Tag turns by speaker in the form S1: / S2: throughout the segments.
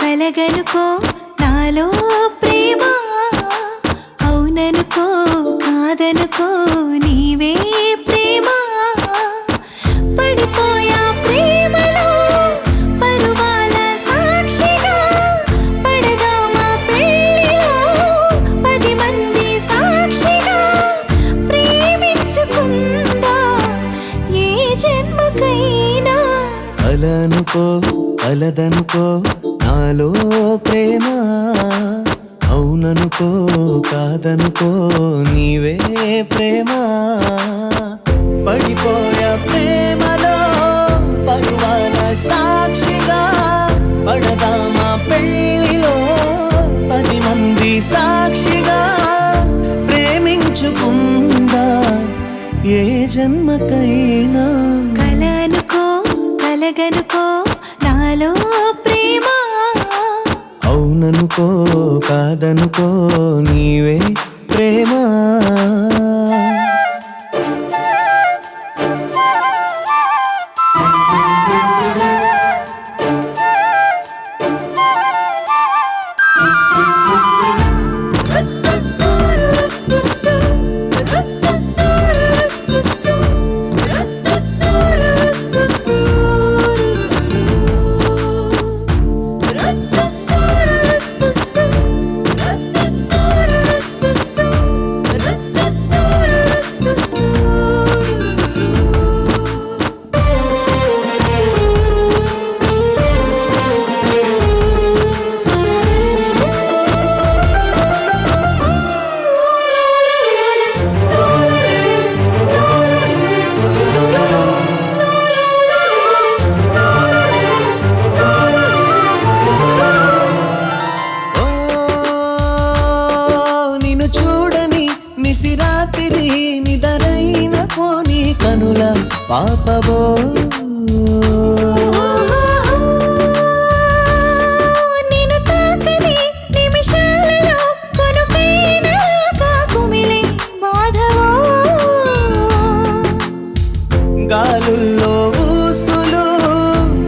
S1: కలగనుకో నాలో ప్రేమ అవుననుకో కాదనుకో నీవే ప్రేమ పడిపోయా ప్రేమలో పరువాల సాక్షిగా పడదామా పెళ్ళిలో 10 మంది సాక్షిగా ప్రేమించుకుందా ఏ జన్మకైనా
S2: అలనుకో అలదనుకో నాలో ప్రేమ అవుననుకో కాదనుకో నీవే ప్రేమ పడిపోయా ప్రేమలో పరువాల సాక్షిగా పడదామా పెళ్ళిలో 10 మంది సాక్షిగా ప్రేమించుకుందా ఏ జన్మకైనా
S1: కలనుకో కలగనుకో నాలో ప్రేమ
S2: అవుననుకో కాదనుకో నీవే ప్రేమ నిసిరాత్రి నిదరైన పోని కనుల పాపబో
S1: నిన్ను తాకని నిమిషాలలో కొనుకైన కాకుమిలే బాధవో
S2: గాలుల్లో ఊసులు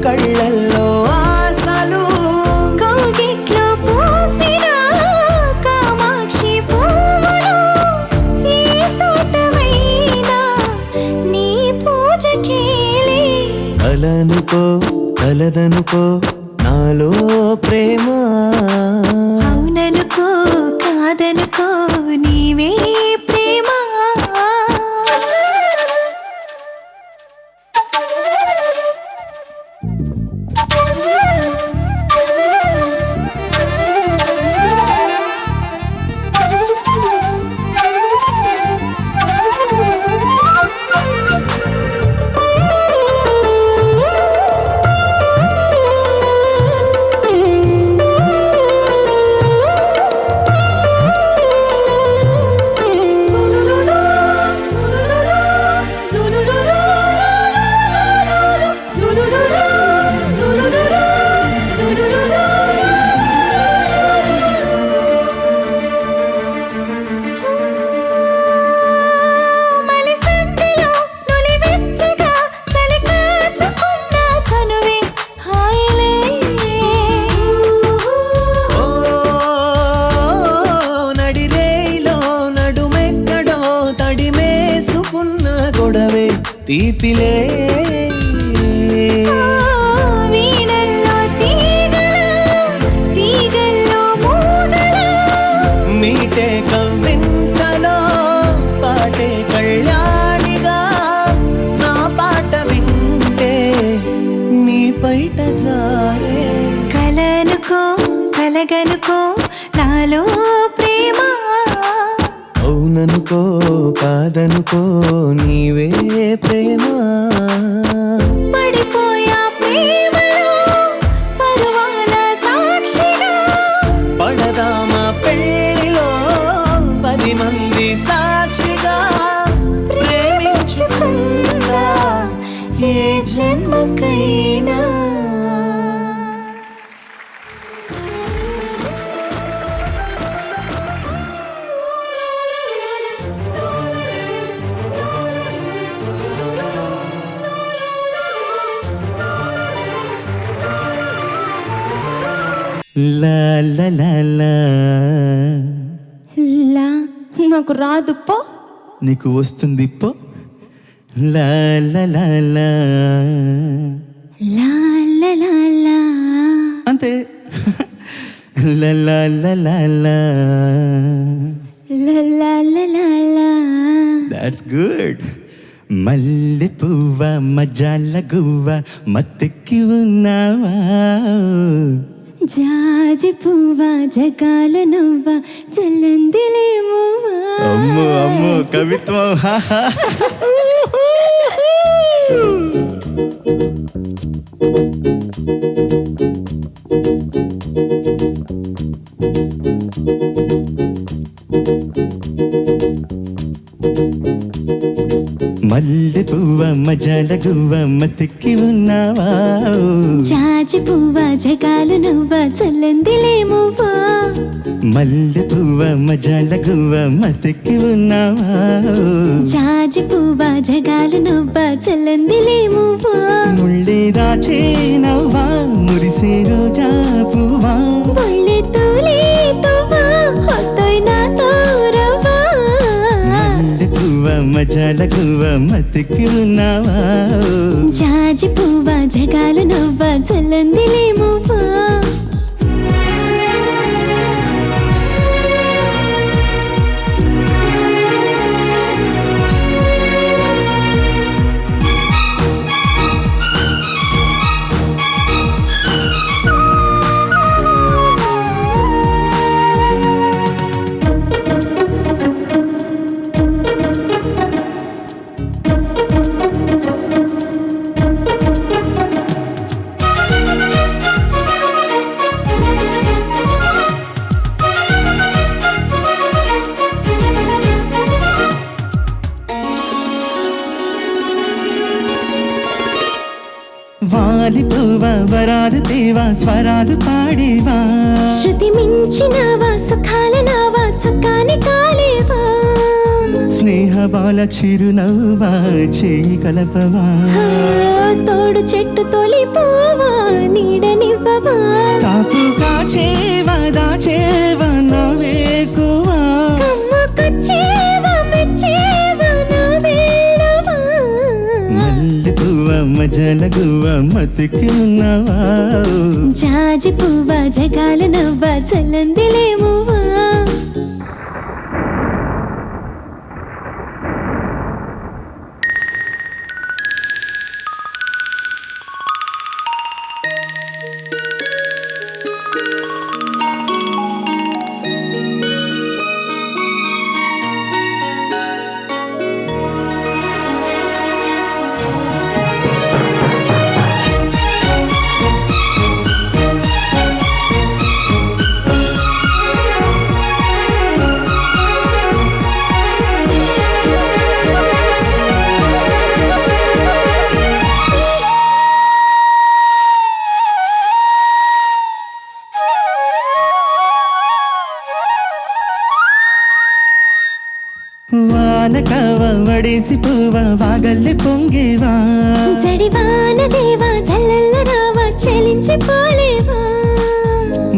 S2: కళ్ళల్లో ఆశలు
S1: కౌగిట్లో పూసిన కామాక్షి పువ్వులు ఏ తోటమైనా నీ పూజకేలే
S2: అలనుకో కలదనుకో నాలో ప్రేమ
S1: అవుననుకో కాదనుకో నీవే ప్రేమ
S2: తీపిలే
S1: వీణల్లో తీగల్లో మూగల
S2: మీటే కవ్వింతలో పాటే కళ్యాణిగా నా పాట వింటే నీ పైట జారే
S1: కలనుకో కలగనుకో నాలో ప్రేమ
S2: అవుననుకో కాదనుకో నీవే ప్రేమ
S1: జన్మకైనా.
S2: లా లా లా లా.
S3: లా నాకు రాదు పో.
S2: నీకు వస్తుంది పో. లా లా లా లా.
S3: లా లా లా లా.
S2: అంతే. లా లా లా లా లా.
S3: లా లా లా లా లా.
S2: That's good. మల్లె పువ్వ మజాల గువ్వ మత్తెక్కి ఉన్నావా.
S3: జాజి పువ్వా జగాల నువ్వా చల్లందిలేమువా.
S2: అమ్మో అమ్మో కవిత్వం. మల్లె పువ్వ మజాల గువ్వ మత్తెక్కి ఉన్నావా.
S3: జాజి పువ్వా జగాలు నువ్వా చల్లందిలేమువా.
S2: మల్లె పువ్వ మజాల గువ్వ మత్తెక్కి ఉన్నావా.
S3: జాజి పువ్వా జగాలు నువ్వా చల్లందిలేమువా.
S2: ముళ్ళే దాచే నవ్వా మురిసే రోజా పువ్వా.
S3: ఒళ్ళే తూలే తువ్వా హొత్తోయ్ నాతో రవ్వా.
S2: మల్లె పువ్వ మజాల గువ్వ మత్తెక్కి ఉన్నావా.
S3: జాజి పువ్వా జగాలు నువ్వా చల్లందిలేమువా.
S2: వాలి పువ్వా వరాలు తేవా స్వరాలు పాడేవా.
S3: శృతి మించినావా సుఖాల నావా సుఖాని కాలేవా.
S2: స్నేహ బాల చిరునవ్వా చేయి కలపవా.
S3: తోడు చెట్టు తొలిపోవా నీడనివ్వవా.
S2: కాపు కాచేవా దాచేవా నవ్వేకువా.
S3: కమ్మకొచ్చేవా మెచ్చేవా నా వేళవా.
S2: మల్లె పువ్వ మజాల గువ్వ మత్తెక్కి ఉన్నావా.
S3: జాజి పువ్వా జగాలు నువ్వా చల్లందిలేమువా.
S2: వానకావ వడేసి పువ్వా వాగల్లె పొంగేవా.
S3: జడివాన దేవా జల్లల్ల రావా చలించిపోలేవా.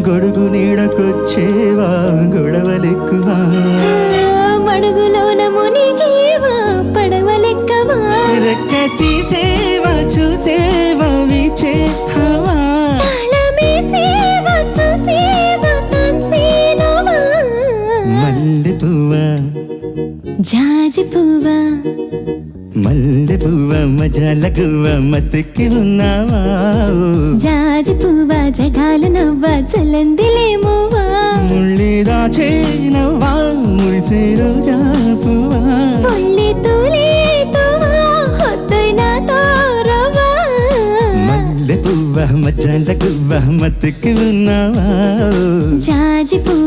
S2: గొడుగు నీడకొచ్చేవా గొడవలెక్కువా.
S3: మడుగులోన మునిగేవా పడవలెక్కవా.
S2: రెక్క తీసేవా చూసేవా వీచే హవా.
S3: తాళమేసేవా చూసేవా తాన్సేనవా.
S2: మల్లె పువ్వా
S3: జాజి పువ్వా
S2: మల్లె పువ్వ మజాల గువ్వ మత్తెక్కి ఉన్నావా.
S3: జాజి పువ్వా జగాలు నవ్వా చల్లందిలేమువా.
S2: ముళ్ళే దాచే నవ్వా మురిసే రోజా పువ్వా.
S3: ఒళ్ళే తూలే తువ్వా హొత్తోయ్ నాతో రవ్వా.
S2: మల్లె పువ్వ మజాల గువ్వ మత్తెక్కి ఉన్నావా.
S3: జాజి పువ్వా